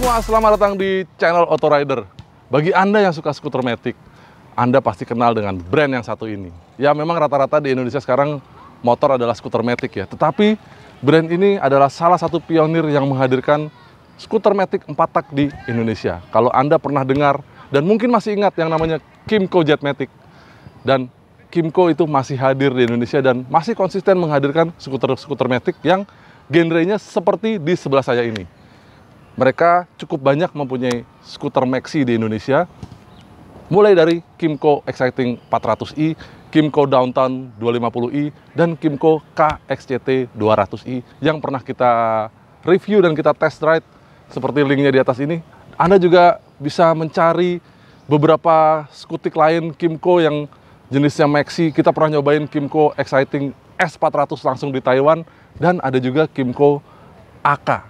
semua, selamat datang di channel Auto Rider. Bagi Anda yang suka skuter matic, Anda pasti kenal dengan brand yang satu ini. Ya memang rata-rata di Indonesia sekarang motor adalah skuter matic ya. Tetapi brand ini adalah salah satu pionir yang menghadirkan skuter matic 4 tak di Indonesia. Kalau Anda pernah dengar dan mungkin masih ingat yang namanya Kymco Jetmatic. Dan Kymco itu masih hadir di Indonesia dan masih konsisten menghadirkan skuter-skuter matic yang genrenya seperti di sebelah saya ini. Mereka cukup banyak mempunyai skuter maxi di Indonesia, mulai dari Kymco Exciting 400i, Kymco Downtown 250i, dan Kymco KXCT 200i yang pernah kita review dan kita test ride seperti linknya di atas ini. Anda juga bisa mencari beberapa skutik lain Kymco yang jenisnya maxi. Kita pernah nyobain Kymco Exciting S400 langsung di Taiwan, dan ada juga Kymco AK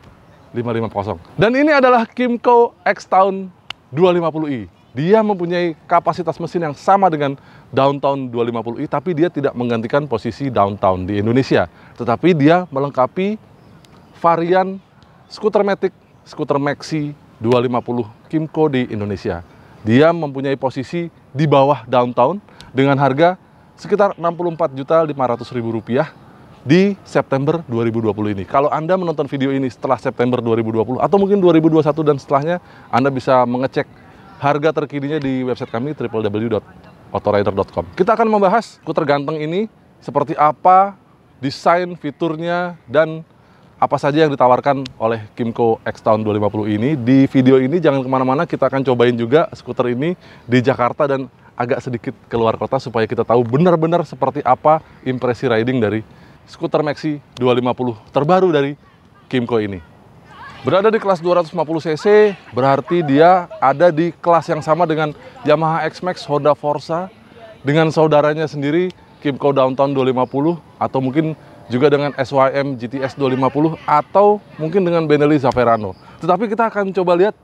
550. Dan ini adalah Kymco X-Town 250i. Dia mempunyai kapasitas mesin yang sama dengan Downtown 250i, tapi dia tidak menggantikan posisi Downtown di Indonesia. Tetapi dia melengkapi varian skuter matic, skuter maxi 250 Kymco di Indonesia. Dia mempunyai posisi di bawah Downtown dengan harga sekitar Rp64.500.000 di September 2020 ini. Kalau Anda menonton video ini setelah September 2020 atau mungkin 2021 dan setelahnya, Anda bisa mengecek harga terkininya di website kami www.autorider.com. Kita akan membahas skuter ganteng ini seperti apa desain, fiturnya, dan apa saja yang ditawarkan oleh Kymco X-Town 250 ini. Di video ini jangan kemana-mana, kita akan cobain juga skuter ini di Jakarta dan agak sedikit keluar kota supaya kita tahu benar-benar seperti apa impresi riding dari skuter maxi 250 terbaru dari Kymco ini. Berada di kelas 250cc, berarti dia ada di kelas yang sama dengan Yamaha X-Max, Honda Forza, dengan saudaranya sendiri Kymco Downtown 250, atau mungkin juga dengan SYM GTS 250, atau mungkin dengan Benelli Zaferano. Tetapi kita akan coba lihat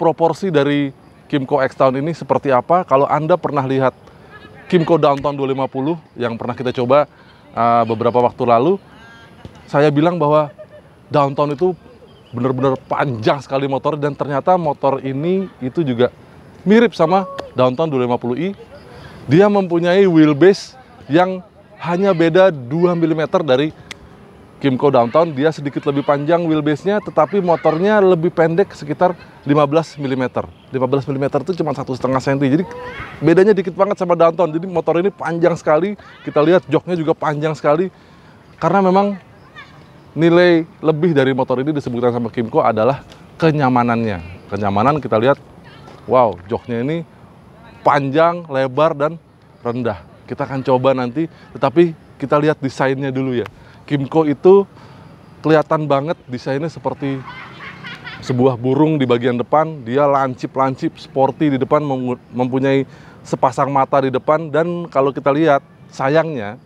proporsi dari Kymco X-Town ini seperti apa. Kalau Anda pernah lihat Kymco Downtown 250 yang pernah kita coba beberapa waktu lalu, saya bilang bahwa Downtown itu benar-benar panjang sekali motor, dan ternyata motor ini itu juga mirip sama Downtown 250i. Dia mempunyai wheelbase yang hanya beda 2 mm dari Kymco Downtown. Dia sedikit lebih panjang wheelbase-nya, tetapi motornya lebih pendek sekitar 15 mm. 15 mm itu cuma 1,5 cm. Jadi bedanya dikit banget sama Downtown. Jadi motor ini panjang sekali. Kita lihat joknya juga panjang sekali. Karena memang nilai lebih dari motor ini disebutkan sama Kymco adalah kenyamanannya. Kenyamanan kita lihat, wow, joknya ini panjang, lebar, dan rendah. Kita akan coba nanti, tetapi kita lihat desainnya dulu ya. Kymco itu kelihatan banget desainnya seperti sebuah burung di bagian depan. Dia lancip-lancip, sporty di depan, mempunyai sepasang mata di depan. Dan kalau kita lihat, sayangnya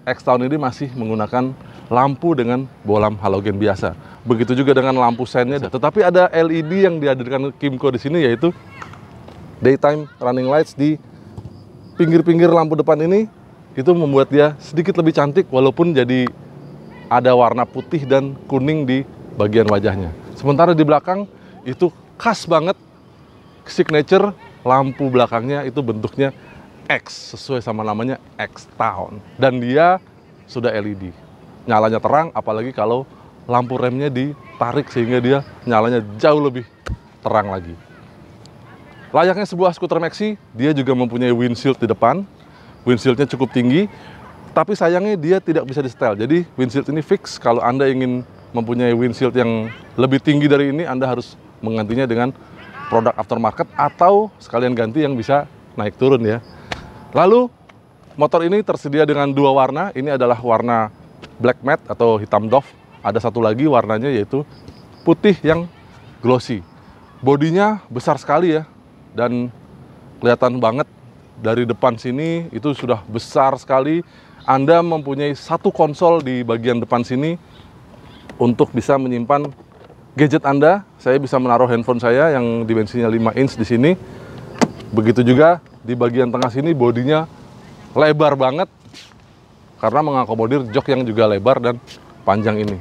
X-Town ini masih menggunakan lampu dengan bolam halogen biasa. Begitu juga dengan lampu sennya. Tetapi ada LED yang dihadirkan Kymco di sini, yaitu daytime running lights di pinggir-pinggir lampu depan ini. Itu membuat dia sedikit lebih cantik, walaupun jadi ada warna putih dan kuning di bagian wajahnya. Sementara di belakang itu khas banget, signature lampu belakangnya itu bentuknya X, sesuai sama namanya X-Town. Dan dia sudah LED. Nyalanya terang, apalagi kalau lampu remnya ditarik sehingga dia nyalanya jauh lebih terang lagi. Layaknya sebuah skuter maxi, dia juga mempunyai windshield di depan. Windshieldnya cukup tinggi, tapi sayangnya dia tidak bisa di-setel. Jadi windshield ini fix. Kalau Anda ingin mempunyai windshield yang lebih tinggi dari ini, Anda harus menggantinya dengan produk aftermarket atau sekalian ganti yang bisa naik turun ya. Lalu motor ini tersedia dengan dua warna. Ini adalah warna black matte atau hitam doff. Ada satu lagi warnanya yaitu putih yang glossy. Bodinya besar sekali ya, dan kelihatan banget dari depan sini itu sudah besar sekali. Anda mempunyai satu konsol di bagian depan sini untuk bisa menyimpan gadget Anda. Saya bisa menaruh handphone saya yang dimensinya 5 inch di sini. Begitu juga di bagian tengah sini, bodinya lebar banget karena mengakomodir jok yang juga lebar dan panjang ini.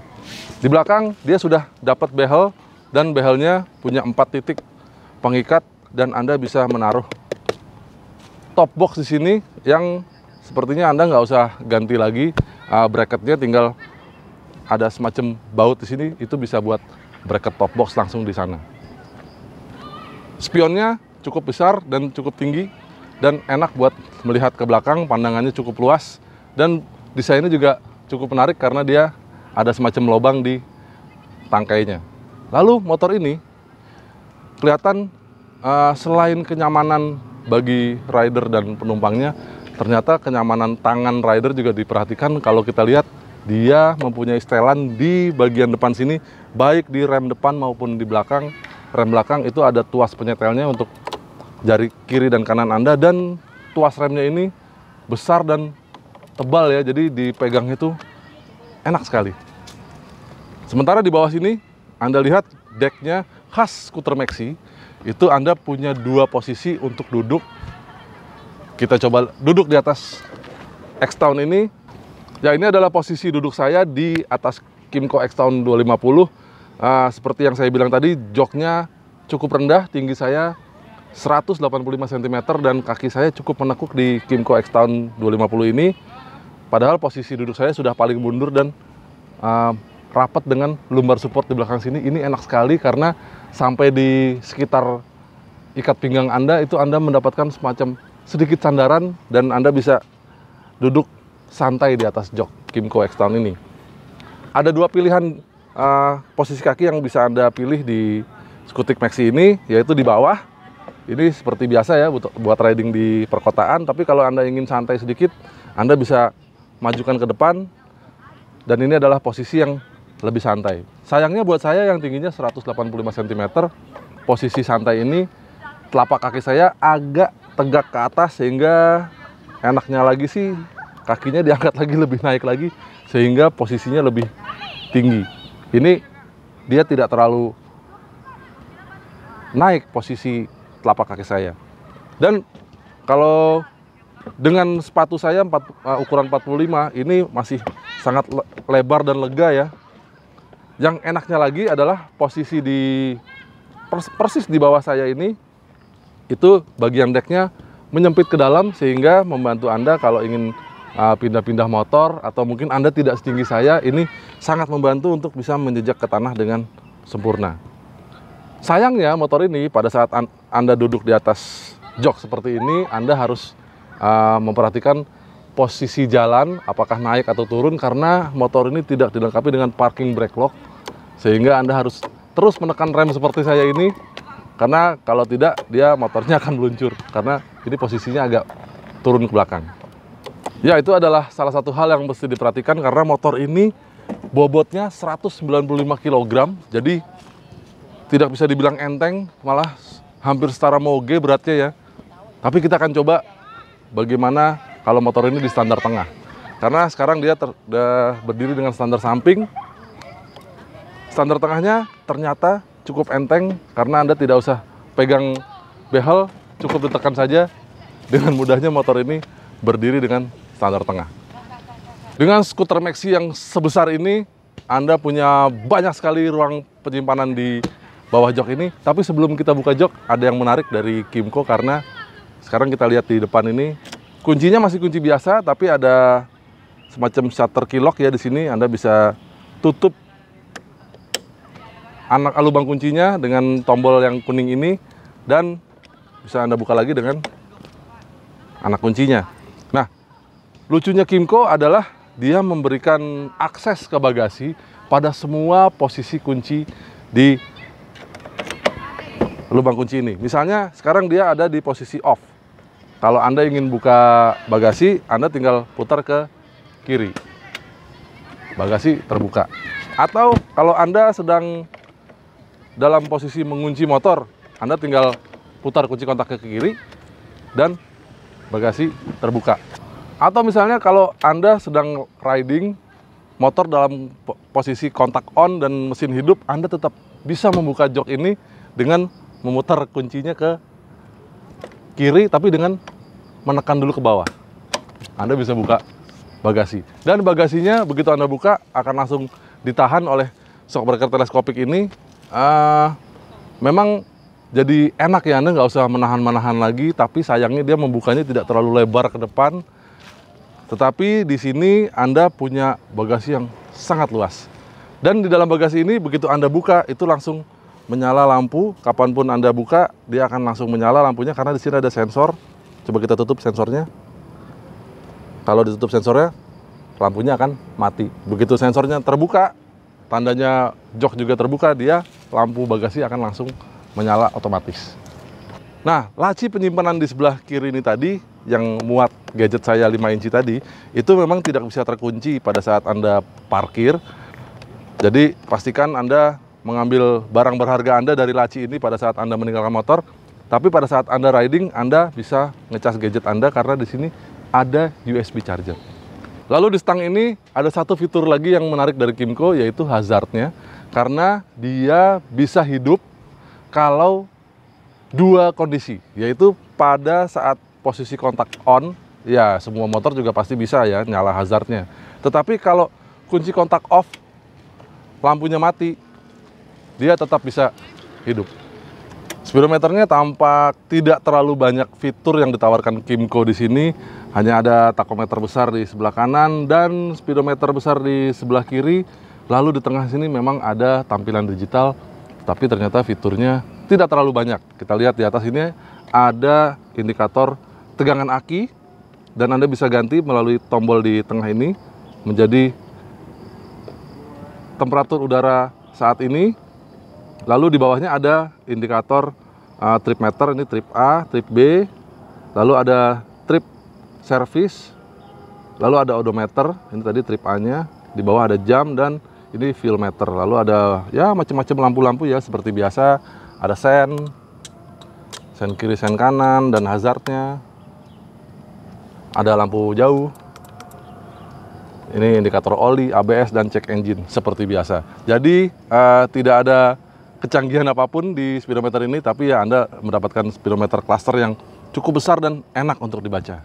Di belakang dia sudah dapat behel dan behelnya punya 4 titik pengikat dan Anda bisa menaruh top box di sini yang sepertinya Anda nggak usah ganti lagi bracketnya, tinggal ada semacam baut di sini, itu bisa buat bracket top box langsung di sana. Spionnya cukup besar dan cukup tinggi dan enak buat melihat ke belakang, pandangannya cukup luas dan desainnya juga cukup menarik karena dia ada semacam lubang di tangkainya. Lalu motor ini kelihatan selain kenyamanan bagi rider dan penumpangnya, ternyata kenyamanan tangan rider juga diperhatikan. Kalau kita lihat, dia mempunyai setelan di bagian depan sini, baik di rem depan maupun di belakang. Rem belakang itu ada tuas penyetelnya untuk jari kiri dan kanan Anda, dan tuas remnya ini besar dan tebal ya, jadi dipegang itu enak sekali. Sementara di bawah sini, Anda lihat decknya khas skuter Maxi, itu Anda punya 2 posisi untuk duduk. Kita coba duduk di atas X-Town ini. Ya, ini adalah posisi duduk saya di atas Kymco X-Town 250. Seperti yang saya bilang tadi, joknya cukup rendah, tinggi saya 185 cm dan kaki saya cukup menekuk di Kymco X-Town 250 ini. Padahal posisi duduk saya sudah paling mundur dan rapat dengan lumbar support di belakang sini. Ini enak sekali karena sampai di sekitar ikat pinggang Anda itu Anda mendapatkan semacam sedikit sandaran dan Anda bisa duduk santai di atas jok Kymco X-Town ini. Ada 2 pilihan posisi kaki yang bisa Anda pilih di Skutik Maxi ini, yaitu di bawah. Ini seperti biasa ya buat riding di perkotaan, tapi kalau Anda ingin santai sedikit, Anda bisa majukan ke depan, dan ini adalah posisi yang lebih santai. Sayangnya buat saya yang tingginya 185 cm, posisi santai ini telapak kaki saya agak tegak ke atas, sehingga enaknya lagi sih kakinya diangkat lagi, lebih naik lagi, sehingga posisinya lebih tinggi. Ini dia tidak terlalu naik posisi telapak kaki saya. Dan kalau dengan sepatu saya ukuran 45, ini masih sangat lebar dan lega ya. Yang enaknya lagi adalah posisi di persis di bawah saya ini, itu bagian decknya menyempit ke dalam sehingga membantu Anda kalau ingin pindah-pindah motor, atau mungkin Anda tidak setinggi saya, ini sangat membantu untuk bisa menjejak ke tanah dengan sempurna. Sayangnya motor ini pada saat Anda duduk di atas jok seperti ini, Anda harus memperhatikan posisi jalan, apakah naik atau turun, karena motor ini tidak dilengkapi dengan parking brake lock, sehingga Anda harus terus menekan rem seperti saya ini, karena kalau tidak dia motornya akan meluncur, karena ini posisinya agak turun ke belakang. Ya, itu adalah salah satu hal yang mesti diperhatikan karena motor ini bobotnya 195 kg, jadi tidak bisa dibilang enteng, malah hampir setara moge beratnya ya. Tapi kita akan coba bagaimana kalau motor ini di standar tengah. Karena sekarang dia berdiri dengan standar samping. Standar tengahnya ternyata cukup enteng karena Anda tidak usah pegang behel, cukup ditekan saja. Dengan mudahnya motor ini berdiri dengan standar tengah. Dengan skuter Maxi yang sebesar ini, Anda punya banyak sekali ruang penyimpanan di bawah jok ini. Tapi sebelum kita buka jok, ada yang menarik dari Kymco karena sekarang kita lihat di depan ini, kuncinya masih kunci biasa, tapi ada semacam shutter key lock ya di sini. Anda bisa tutup lubang kuncinya dengan tombol yang kuning ini, dan bisa Anda buka lagi dengan anak kuncinya. Nah, lucunya Kymco adalah dia memberikan akses ke bagasi pada semua posisi kunci di lubang kunci ini. Misalnya sekarang dia ada di posisi off. Kalau Anda ingin buka bagasi, Anda tinggal putar ke kiri. Bagasi terbuka. Atau kalau Anda sedang dalam posisi mengunci motor, Anda tinggal putar kunci kontak ke kiri dan bagasi terbuka. Atau misalnya kalau Anda sedang riding motor dalam posisi kontak on dan mesin hidup, Anda tetap bisa membuka jok ini dengan memutar kuncinya ke kiri, tapi dengan menekan dulu ke bawah. Anda bisa buka bagasi. Dan bagasinya begitu Anda buka akan langsung ditahan oleh shock breaker teleskopik ini, memang jadi enak ya, Anda nggak usah menahan-menahan lagi, tapi sayangnya dia membukanya tidak terlalu lebar ke depan. Tetapi di sini Anda punya bagasi yang sangat luas. Dan di dalam bagasi ini begitu Anda buka itu langsung menyala lampu. Kapanpun Anda buka dia akan langsung menyala lampunya karena di sini ada sensor. Coba kita tutup sensornya. Kalau ditutup sensornya, lampunya akan mati. Begitu sensornya terbuka, tandanya jok juga terbuka, dia lampu bagasi akan langsung menyala otomatis. Nah, laci penyimpanan di sebelah kiri ini tadi, yang muat gadget saya 5 inci tadi, itu memang tidak bisa terkunci pada saat Anda parkir. Jadi, pastikan Anda mengambil barang berharga Anda dari laci ini pada saat Anda meninggalkan motor. Tapi pada saat Anda riding, Anda bisa ngecas gadget Anda karena di sini ada USB charger. Lalu di stang ini ada satu fitur lagi yang menarik dari Kymco, yaitu hazardnya. Karena dia bisa hidup kalau dua kondisi, yaitu pada saat posisi kontak on, ya semua motor juga pasti bisa ya nyala hazardnya. Tetapi kalau kunci kontak off, lampunya mati, dia tetap bisa hidup. Speedometernya tampak tidak terlalu banyak fitur yang ditawarkan Kymco di sini. Hanya ada takometer besar di sebelah kanan dan speedometer besar di sebelah kiri. Lalu di tengah sini memang ada tampilan digital, tapi ternyata fiturnya tidak terlalu banyak. Kita lihat di atas ini ada indikator tegangan aki dan Anda bisa ganti melalui tombol di tengah ini menjadi temperatur udara saat ini. Lalu di bawahnya ada indikator trip meter, ini trip A, trip B, lalu ada trip service, lalu ada odometer, ini tadi trip A-nya, di bawah ada jam dan ini fuel meter. Lalu ada ya macam-macam lampu-lampu ya seperti biasa, ada sen kiri, sen kanan dan hazardnya, ada lampu jauh. Ini indikator oli, ABS dan cek engine seperti biasa. Jadi tidak ada kecanggihan apapun di speedometer ini, tapi ya Anda mendapatkan speedometer cluster yang cukup besar dan enak untuk dibaca.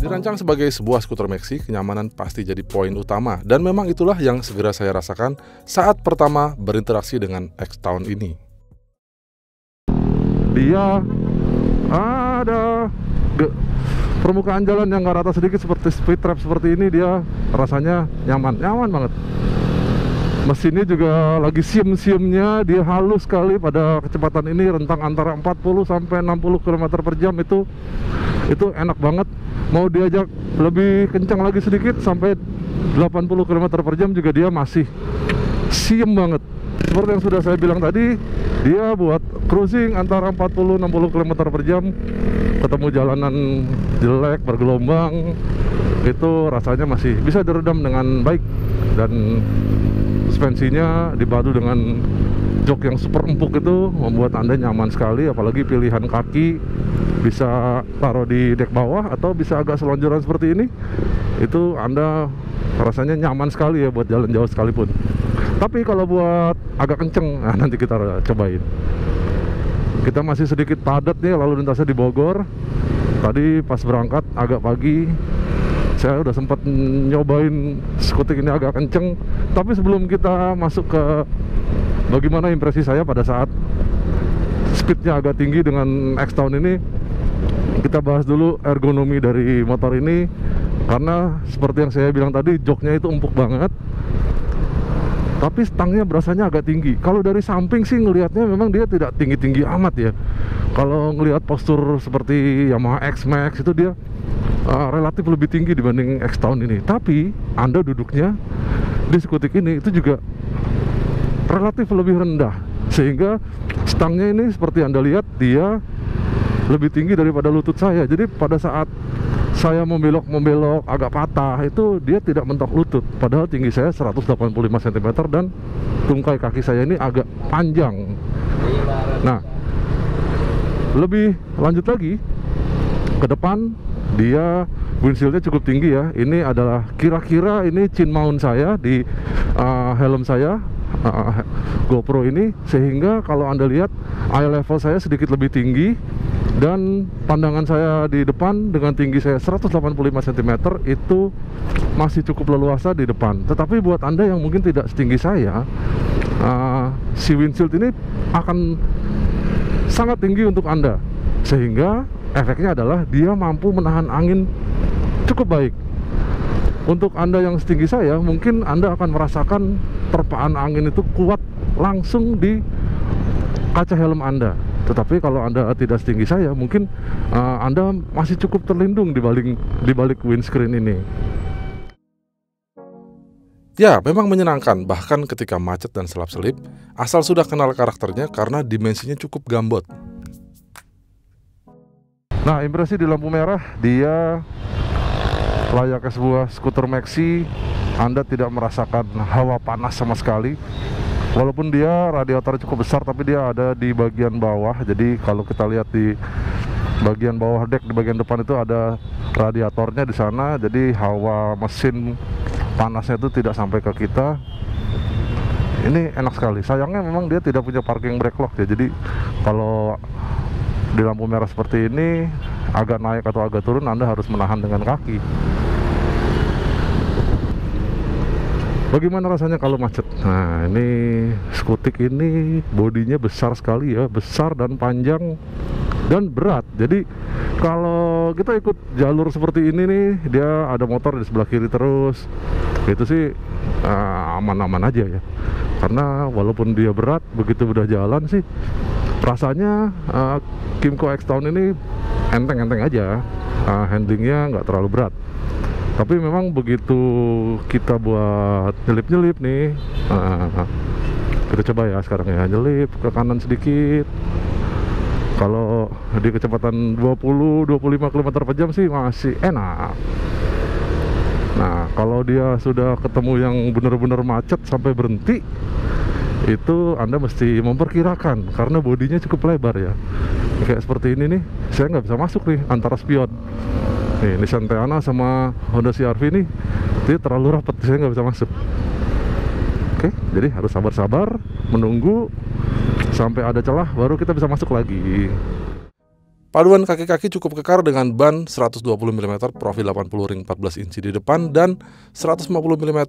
Dirancang sebagai sebuah skuter maxi, kenyamanan pasti jadi poin utama, dan memang itulah yang segera saya rasakan saat pertama berinteraksi dengan X-Town ini. Dia ada permukaan jalan yang nggak rata sedikit seperti speed trap seperti ini, dia rasanya nyaman banget. Mesinnya juga lagi siem-siemnya, dia halus sekali pada kecepatan ini, rentang antara 40 sampai 60 km per jam itu enak banget. Mau diajak lebih kencang lagi sedikit sampai 80 km per jam juga dia masih siem banget. Seperti yang sudah saya bilang tadi, dia buat cruising antara 40-60 km per jam, ketemu jalanan jelek, bergelombang, itu rasanya masih bisa diredam dengan baik. Dan suspensinya dipadu dengan jok yang super empuk itu membuat Anda nyaman sekali. Apalagi pilihan kaki bisa taruh di dek bawah atau bisa agak selonjoran seperti ini, itu Anda rasanya nyaman sekali ya buat jalan jauh sekalipun. Tapi kalau buat agak kenceng, nah nanti kita cobain. Kita masih sedikit padat nih lalu lintasnya di Bogor. Tadi pas berangkat agak pagi, saya udah sempat nyobain skutik ini agak kenceng. Tapi sebelum kita masuk ke bagaimana impresi saya pada saat speednya agak tinggi dengan X-Town ini, kita bahas dulu ergonomi dari motor ini. Karena seperti yang saya bilang tadi, joknya itu empuk banget, tapi stangnya berasanya agak tinggi. Kalau dari samping sih ngelihatnya memang dia tidak tinggi-tinggi amat ya. Kalau ngelihat postur seperti Yamaha X-Max itu dia relatif lebih tinggi dibanding X-Town ini. Tapi Anda duduknya di skutik ini itu juga relatif lebih rendah, sehingga stangnya ini seperti Anda lihat dia lebih tinggi daripada lutut saya. Jadi pada saat saya membelok agak patah, itu dia tidak mentok lutut. Padahal tinggi saya 185 cm dan tungkai kaki saya ini agak panjang. Nah, lebih lanjut lagi ke depan, dia windshieldnya cukup tinggi ya. Ini adalah kira-kira ini chin mount saya di helm saya. GoPro ini, sehingga kalau Anda lihat eye level saya sedikit lebih tinggi dan pandangan saya di depan dengan tinggi saya 185 cm itu masih cukup leluasa di depan. Tetapi buat Anda yang mungkin tidak setinggi saya, si windshield ini akan sangat tinggi untuk Anda, sehingga efeknya adalah dia mampu menahan angin cukup baik. Untuk Anda yang setinggi saya, mungkin Anda akan merasakan terpaan angin itu kuat langsung di kaca helm Anda. Tetapi kalau Anda tidak setinggi saya, mungkin Anda masih cukup terlindung di balik windscreen ini. Ya, memang menyenangkan, bahkan ketika macet dan selap-selip, asal sudah kenal karakternya karena dimensinya cukup gambot. Nah, impresi di lampu merah, dia layaknya sebuah skuter maxi. Anda tidak merasakan hawa panas sama sekali. Walaupun dia radiatornya cukup besar, tapi dia ada di bagian bawah. Jadi kalau kita lihat di bagian bawah deck, di bagian depan itu ada radiatornya di sana. Jadi hawa mesin panasnya itu tidak sampai ke kita. Ini enak sekali. Sayangnya memang dia tidak punya parking brake lock ya. Jadi kalau di lampu merah seperti ini, agak naik atau agak turun, Anda harus menahan dengan kaki. Bagaimana rasanya kalau macet? Nah, ini Skutik ini bodinya besar sekali ya, besar dan panjang dan berat. Jadi kalau kita ikut jalur seperti ini nih, dia ada motor di sebelah kiri terus, itu sih aman-aman aja ya. Karena walaupun dia berat, begitu udah jalan sih rasanya Kymco X-Town ini enteng-enteng aja, handlingnya nggak terlalu berat. Tapi memang begitu kita buat nyelip-nyelip nih, kita coba ya sekarang ya, nyelip ke kanan sedikit. Kalau di kecepatan 20-25 km per jam sih masih enak. Nah, kalau dia sudah ketemu yang benar-benar macet sampai berhenti, itu Anda mesti memperkirakan, karena bodinya cukup lebar ya. Kayak seperti ini nih, saya nggak bisa masuk nih antara spion. Nih, Nissan Teana sama Honda CR-V nih, dia terlalu rapat, saya nggak bisa masuk. Oke, jadi harus sabar-sabar menunggu sampai ada celah, baru kita bisa masuk lagi. Paduan kaki-kaki cukup kekar dengan ban 120 mm profil 80 ring 14 inci di depan dan 150 mm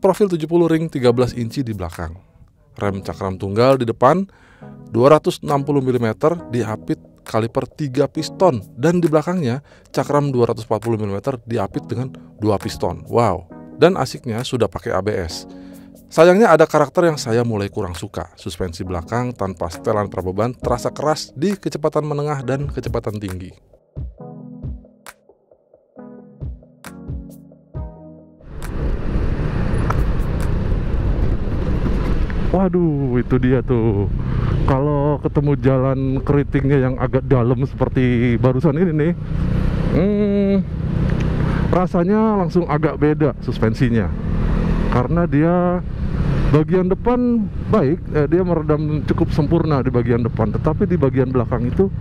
profil 70 ring 13 inci di belakang. Rem cakram tunggal di depan 260 mm diapit kaliper 3 piston, dan di belakangnya cakram 240 mm diapit dengan 2 piston. Wow. Dan asiknya sudah pakai ABS. Sayangnya ada karakter yang saya mulai kurang suka. Suspensi belakang tanpa setelan prabeban terasa keras di kecepatan menengah dan kecepatan tinggi. Waduh, itu dia tuh. Kalau ketemu jalan keritingnya yang agak dalam seperti barusan ini nih, rasanya langsung agak beda suspensinya. Karena dia bagian depan baik, dia meredam cukup sempurna di bagian depan. Tetapi di bagian belakang itu,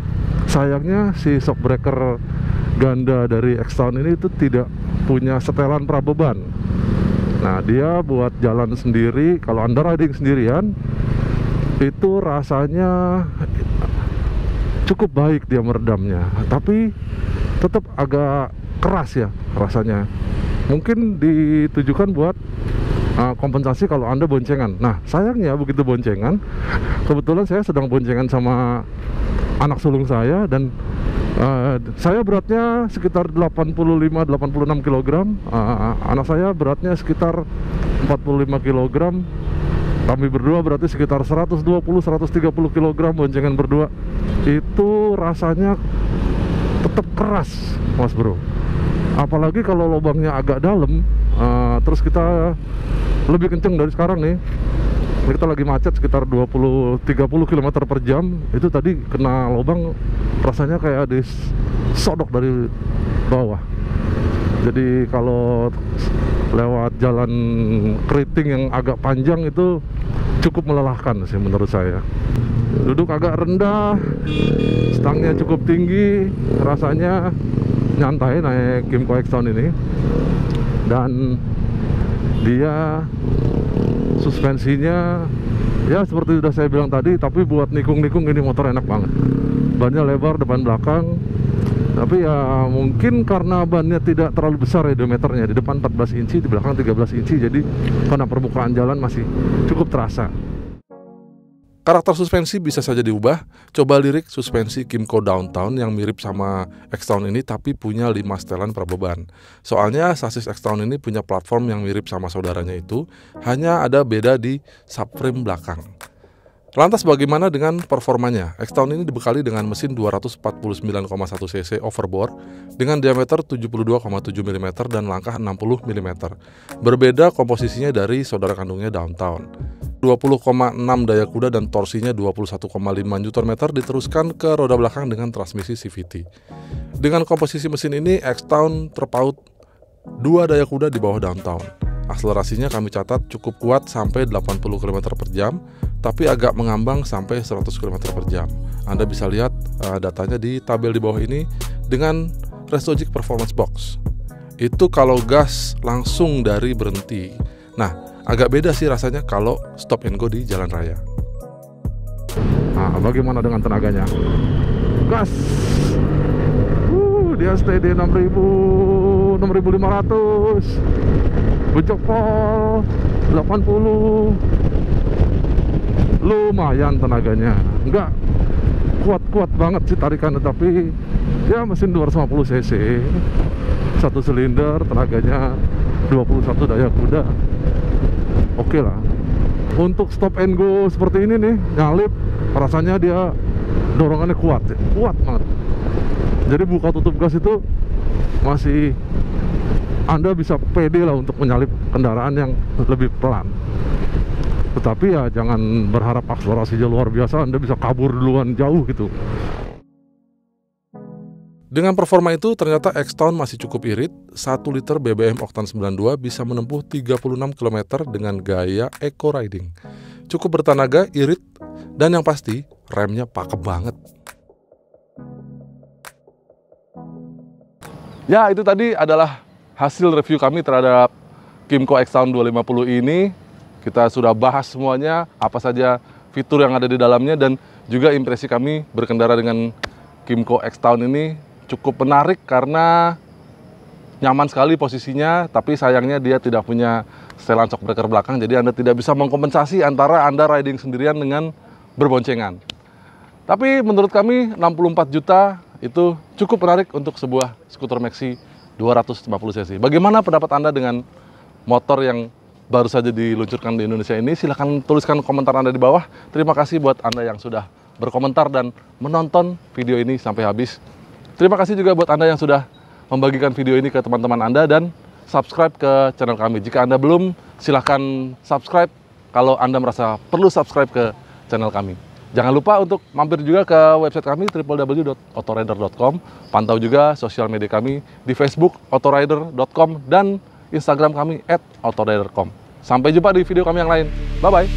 sayangnya si shock breaker ganda dari X-Town ini itu tidak punya setelan prabeban. Nah, dia buat jalan sendiri, kalau Anda riding sendirian, itu rasanya cukup baik dia meredamnya. Tapi tetap agak keras ya rasanya. Mungkin ditujukan buat kompensasi kalau Anda boncengan. Nah, sayangnya begitu boncengan, kebetulan saya sedang boncengan sama anak sulung saya, dan saya beratnya sekitar 85-86 kg, anak saya beratnya sekitar 45 kg. Kami berdua berarti sekitar 120-130 kg boncengan berdua. Itu rasanya tetap keras, Mas Bro. Apalagi kalau lubangnya agak dalam, terus kita lebih kenceng dari sekarang nih. Kita lagi macet sekitar 20-30 km per jam. Itu tadi kena lubang, rasanya kayak disodok dari bawah. Jadi kalau lewat jalan keriting yang agak panjang itu cukup melelahkan sih menurut saya. Duduk agak rendah, stangnya cukup tinggi, rasanya nyantai naik Kymco X-Town ini. Dan dia Suspensinya ya seperti udah saya bilang tadi, tapi buat nikung-nikung ini motor enak banget. Bannya lebar depan belakang, tapi ya mungkin karena bannya tidak terlalu besar ya diameternya, di depan 14 inci, di belakang 13 inci, jadi karena permukaan jalan masih cukup terasa. Karakter suspensi bisa saja diubah. Coba lirik suspensi Kymco Downtown yang mirip sama X-Town ini tapi punya 5 setelan per beban. Soalnya sasis X-Town ini punya platform yang mirip sama saudaranya itu, hanya ada beda di subframe belakang. Lantas bagaimana dengan performanya? X-Town ini dibekali dengan mesin 249,1 cc overbore dengan diameter 72,7 mm dan langkah 60 mm. Berbeda komposisinya dari saudara kandungnya Downtown. 20,6 daya kuda dan torsinya 21,5 Nm diteruskan ke roda belakang dengan transmisi CVT. Dengan komposisi mesin ini, X-Town terpaut 2 daya kuda di bawah Downtown. Akselerasinya kami catat cukup kuat sampai 80 km per jam, tapi agak mengambang sampai 100 km per jam. Anda bisa lihat datanya di tabel di bawah ini dengan Restogic Performance Box. Itu kalau gas langsung dari berhenti. Nah, agak beda sih rasanya kalau stop and go di jalan raya. Nah, bagaimana dengan tenaganya? Gas! Dia stay di 6.500. Bejok pol 80. Lumayan tenaganya. Enggak kuat-kuat banget sih tarikannya, tapi ya mesin 250 cc. Satu silinder, tenaganya 21 daya kuda. Oke lah. Untuk stop and go seperti ini nih, nyalip, rasanya dia dorongannya kuat ya. Kuat banget. Jadi buka tutup gas itu masih Anda bisa pede lah untuk menyalip kendaraan yang lebih pelan. Tetapi ya jangan berharap akselerasinya luar biasa, Anda bisa kabur duluan jauh gitu. Dengan performa itu, ternyata X-Town masih cukup irit. 1 liter BBM Oktan 92 bisa menempuh 36 km dengan gaya eco riding. Cukup bertenaga, irit, dan yang pasti, remnya pakem banget. Ya, itu tadi adalah hasil review kami terhadap Kymco X-Town 250 ini. Kita sudah bahas semuanya, apa saja fitur yang ada di dalamnya, dan juga impresi kami berkendara dengan Kymco X-Town ini cukup menarik karena nyaman sekali posisinya, tapi sayangnya dia tidak punya setelan shock breaker belakang, jadi Anda tidak bisa mengkompensasi antara Anda riding sendirian dengan berboncengan. Tapi menurut kami 64 juta itu cukup menarik untuk sebuah skuter maxi 250 cc. Bagaimana pendapat Anda dengan motor yang baru saja diluncurkan di Indonesia ini? Silahkan tuliskan komentar Anda di bawah. Terima kasih buat Anda yang sudah berkomentar dan menonton video ini sampai habis. Terima kasih juga buat Anda yang sudah membagikan video ini ke teman-teman Anda dan subscribe ke channel kami. Jika Anda belum, silahkan subscribe kalau Anda merasa perlu subscribe ke channel kami. Jangan lupa untuk mampir juga ke website kami www.autorider.com. Pantau juga sosial media kami di Facebook autorider.com dan Instagram kami @autorider.com. Sampai jumpa di video kami yang lain. Bye-bye.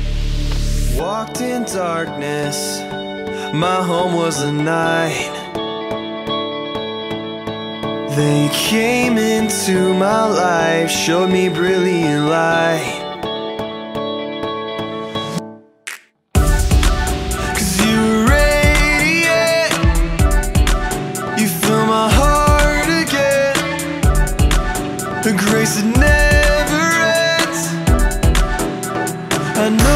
Walked in darkness, my home was a night. They came into my life, showed me brilliant light. 'Cause you radiate, you fill my heart again, a grace that never ends. I know